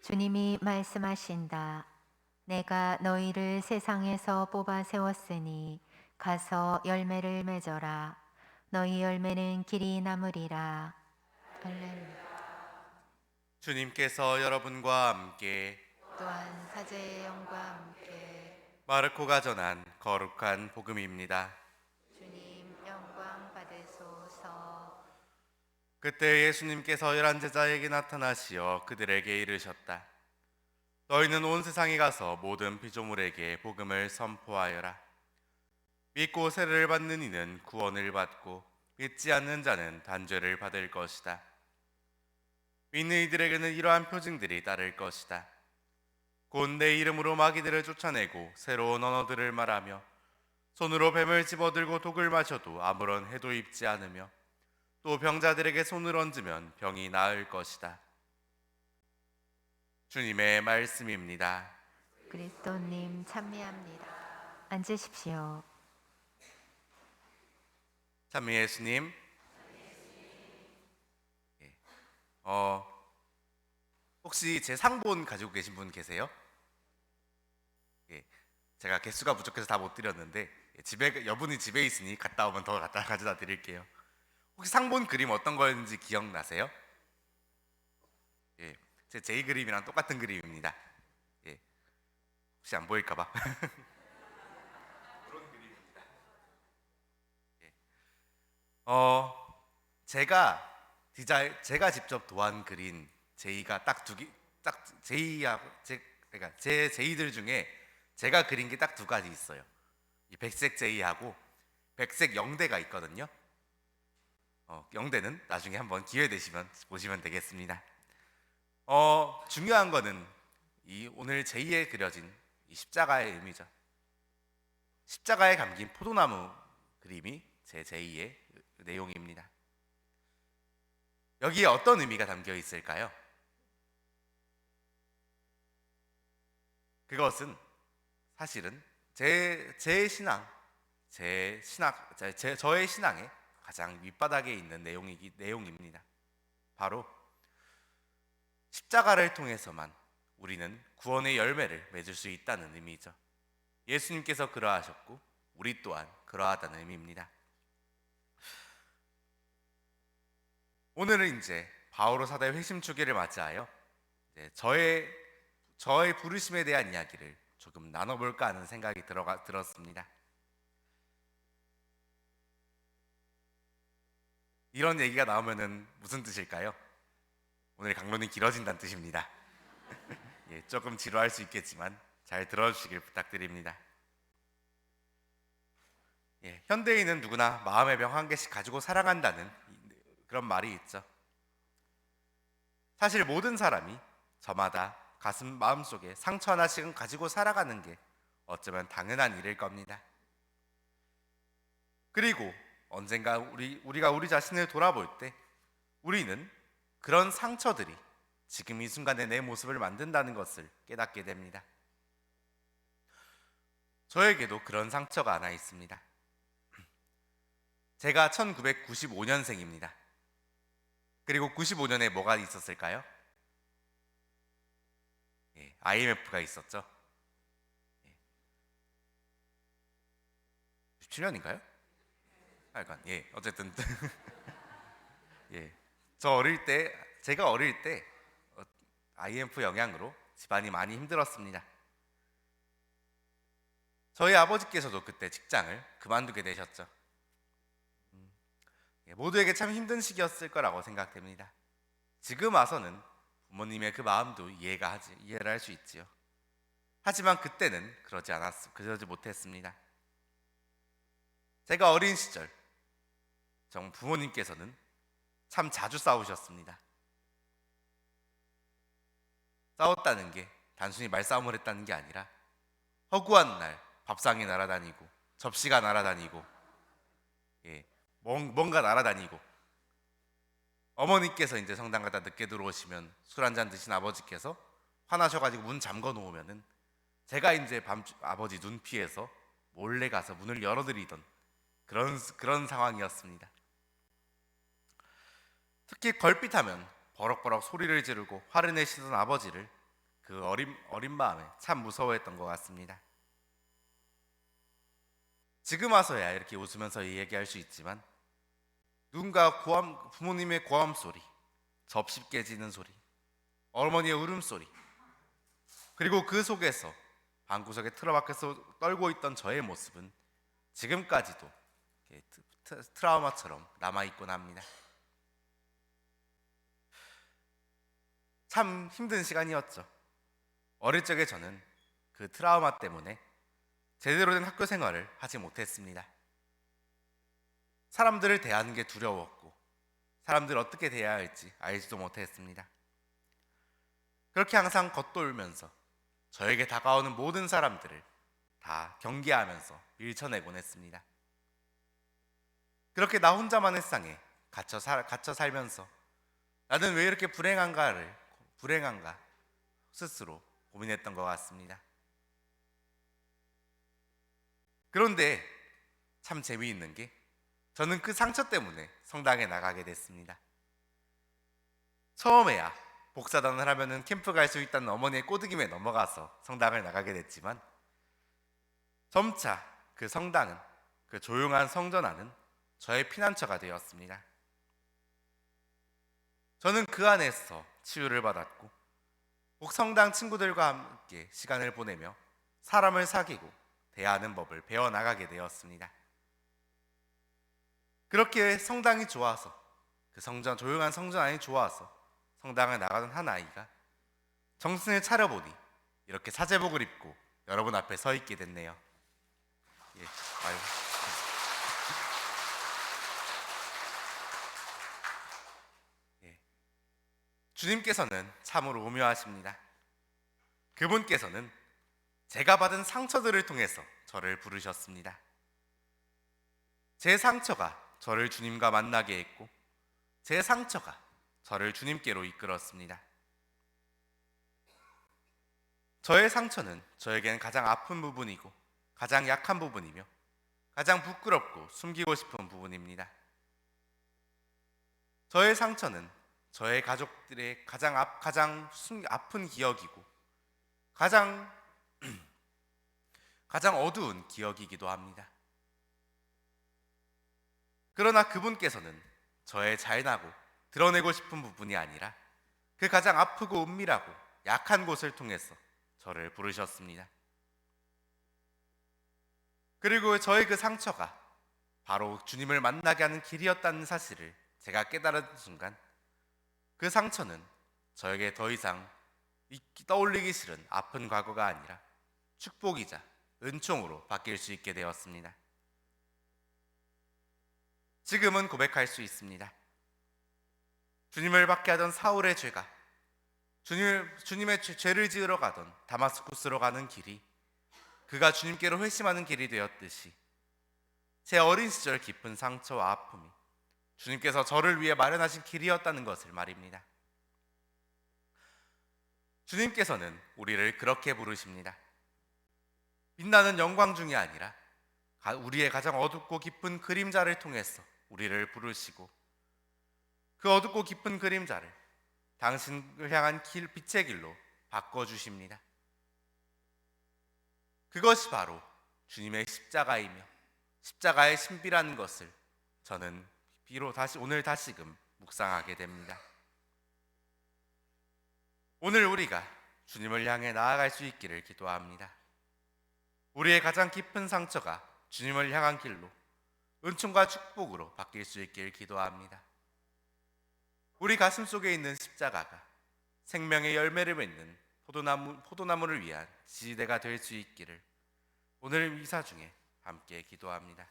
주님이 말씀하신다. 내가 너희를 세상에서 뽑아 세웠으니 가서 열매를 맺어라. 너희 열매는 길이 남으리라. 할렐루야. 주님께서 여러분과 함께 또한 사제의 영과 함께 마르코가 전한 거룩한 복음입니다. 주님 영광 받으소서. 그때 예수님께서 11제자에게 나타나시어 그들에게 이르셨다. 너희는 온 세상에 가서 모든 피조물에게 복음을 선포하여라. 믿고 세례를 받는 이는 구원을 받고 믿지 않는 자는 단죄를 받을 것이다. 믿는 이들에게는 이러한 표징들이 따를 것이다. 곧 내 이름으로 마귀들을 쫓아내고 새로운 언어들을 말하며 손으로 뱀을 집어들고 독을 마셔도 아무런 해도 입지 않으며 또 병자들에게 손을 얹으면 병이 나을 것이다. 주님의 말씀입니다. 그리스도님 찬미합니다. 앉으십시오. 참 예수님, 혹시 제 상본 가지고 계신 분 계세요? 예, 제가 개수가 부족해서 다 못 드렸는데 집에 여분이 집에 있으니 갔다 오면 더 갖다 가져다 드릴게요. 혹시 상본 그림 어떤 거였는지 기억나세요? 예, 제 제이 그림이랑 똑같은 그림입니다. 예, 혹시 안 보일까봐. 그런 그림입니다. 예. 제가 직접 도안 그린 제이가 딱 두 개, 딱 제이하고 그러니까 제 제이들 중에 제가 그린 게 딱 두 가지 있어요. 이 백색 제이하고 백색 영대가 있거든요. 영대는 나중에 한번 기회 되시면 보시면 되겠습니다. 중요한 거는 이 오늘 제이에 그려진 이 십자가의 의미죠. 십자가에 감긴 포도나무 그림이 제 제이의 내용입니다. 여기에 어떤 의미가 담겨 있을까요? 그것은 사실은 저의 신앙의 가장 밑바닥에 있는 내용입니다. 바로 십자가를 통해서만 우리는 구원의 열매를 맺을 수 있다는 의미죠. 예수님께서 그러하셨고 우리 또한 그러하다는 의미입니다. 오늘은 이제 바오로 사도의 회심 주기를 맞이하여 이제 저의 부르심에 대한 이야기를 조금 나눠볼까 하는 생각이 들었습니다. 이런 얘기가 나오면은 무슨 뜻일까요? 오늘 강론이 길어진다는 뜻입니다. 예, 조금 지루할 수 있겠지만 잘 들어주시길 부탁드립니다. 예, 현대인은 누구나 마음의 병 한 개씩 가지고 살아간다는 그런 말이 있죠. 사실 모든 사람이 저마다 마음속에 상처 하나씩은 가지고 살아가는 게 어쩌면 당연한 일일 겁니다. 그리고 언젠가 우리가 우리 자신을 돌아볼 때 우리는 그런 상처들이 지금 이 순간의 내 모습을 만든다는 것을 깨닫게 됩니다. 저에게도 그런 상처가 하나 있습니다. 제가 1995년생입니다. 그리고 95년에 뭐가 있었을까요? 예, IMF가 있었죠. 예. 97년인가요? 하여간 예, 어쨌든 예, 제가 어릴 때 IMF 영향으로 집안이 많이 힘들었습니다. 저희 아버지께서도 그때 직장을 그만두게 되셨죠. 예, 모두에게 참 힘든 시기였을 거라고 생각됩니다. 지금 와서는 부모님의 그 마음도 이해를 할 수 있지요. 하지만 그때는 그러지 못했습니다. 제가 어린 시절 정 부모님께서는 참 자주 싸우셨습니다. 싸웠다는 게 단순히 말싸움을 했다는 게 아니라 허구한 날 밥상이 날아다니고 접시가 날아다니고 예, 뭔가 날아다니고 어머니께서 이제 성당 가다 늦게 들어오시면 술 한잔 드신 아버지께서 화나셔가지고 문 잠궈 놓으면은 제가 이제 아버지 눈 피해서 몰래 가서 문을 열어드리던 그런 상황이었습니다. 특히 걸핏하면 버럭버럭 소리를 지르고 화를 내시던 아버지를 그 어린 마음에 참 무서워했던 것 같습니다. 지금 와서야 이렇게 웃으면서 얘기할 수 있지만 누군가 부모님의 고함 소리, 접시 깨지는 소리, 어머니의 울음소리, 그리고 그 속에서 방구석에 틀어박혀서 떨고 있던 저의 모습은 지금까지도 트라우마처럼 남아있곤 합니다. 참 힘든 시간이었죠. 어릴 적에 저는 그 트라우마 때문에 제대로 된 학교 생활을 하지 못했습니다. 사람들을 대하는 게 두려웠고 사람들을 어떻게 대해야 할지 알지도 못했습니다. 그렇게 항상 겉돌면서 저에게 다가오는 모든 사람들을 다 경계하면서 밀쳐내곤 했습니다. 그렇게 나 혼자만의 상에 갇혀 살면서 나는 왜 이렇게 불행한가 스스로 고민했던 것 같습니다. 그런데 참 재미있는 게 저는 그 상처 때문에 성당에 나가게 됐습니다. 처음에야 복사단을 하면은 캠프 갈 수 있다는 어머니의 꼬드김에 넘어가서 성당을 나가게 됐지만 점차 그 성당은, 그 조용한 성전 안은 저의 피난처가 되었습니다. 저는 그 안에서 치유를 받았고 복성당 친구들과 함께 시간을 보내며 사람을 사귀고 대하는 법을 배워나가게 되었습니다. 그렇게 성당이 좋아서, 그 조용한 성전 안이 좋아서 성당을 나가던 한 아이가 정신을 차려보니 이렇게 사제복을 입고 여러분 앞에 서 있게 됐네요. 예, 아유. 예. 주님께서는 참으로 오묘하십니다. 그분께서는 제가 받은 상처들을 통해서 저를 부르셨습니다. 제 상처가 저를 주님과 만나게 했고 제 상처가 저를 주님께로 이끌었습니다. 저의 상처는 저에겐 가장 아픈 부분이고 가장 약한 부분이며 가장 부끄럽고 숨기고 싶은 부분입니다. 저의 상처는 저의 가족들의 가장 아픈 기억이고 가장 어두운 기억이기도 합니다. 그러나 그분께서는 저의 잘나고 드러내고 싶은 부분이 아니라 그 가장 아프고 은밀하고 약한 곳을 통해서 저를 부르셨습니다. 그리고 저의 그 상처가 바로 주님을 만나게 하는 길이었다는 사실을 제가 깨달은 순간 그 상처는 저에게 더 이상 떠올리기 싫은 아픈 과거가 아니라 축복이자 은총으로 바뀔 수 있게 되었습니다. 지금은 고백할 수 있습니다. 주님을 받게 하던 사울의 죄가 주님의 죄를 지으러 가던 다마스쿠스로 가는 길이 그가 주님께로 회심하는 길이 되었듯이 제 어린 시절 깊은 상처와 아픔이 주님께서 저를 위해 마련하신 길이었다는 것을 말입니다. 주님께서는 우리를 그렇게 부르십니다. 빛나는 영광 중이 아니라 우리의 가장 어둡고 깊은 그림자를 통해서 우리를 부르시고 그 어둡고 깊은 그림자를 당신을 향한 빛의 길로 바꿔주십니다. 그것이 바로 주님의 십자가이며 십자가의 신비라는 것을 저는 오늘 다시금 묵상하게 됩니다. 오늘 우리가 주님을 향해 나아갈 수 있기를 기도합니다. 우리의 가장 깊은 상처가 주님을 향한 길로 은총과 축복으로 바뀔 수 있기를 기도합니다. 우리 가슴 속에 있는 십자가가 생명의 열매를 맺는 포도나무를 위한 지지대가 될 수 있기를 오늘 미사 중에 함께 기도합니다.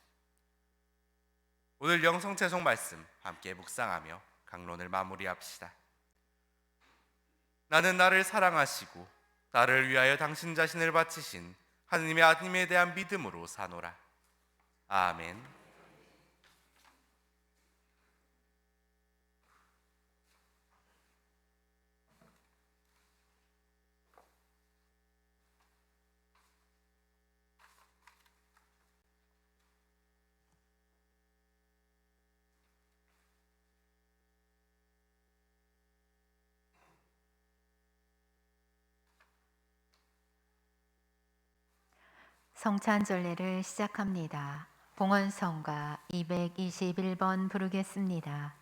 오늘 영성채송 말씀 함께 묵상하며 강론을 마무리합시다. 나는 나를 사랑하시고 나를 위하여 당신 자신을 바치신 하느님의 아들님에 대한 믿음으로 사노라. 아멘. 성찬절례를 시작합니다. 봉헌성가 221번 부르겠습니다.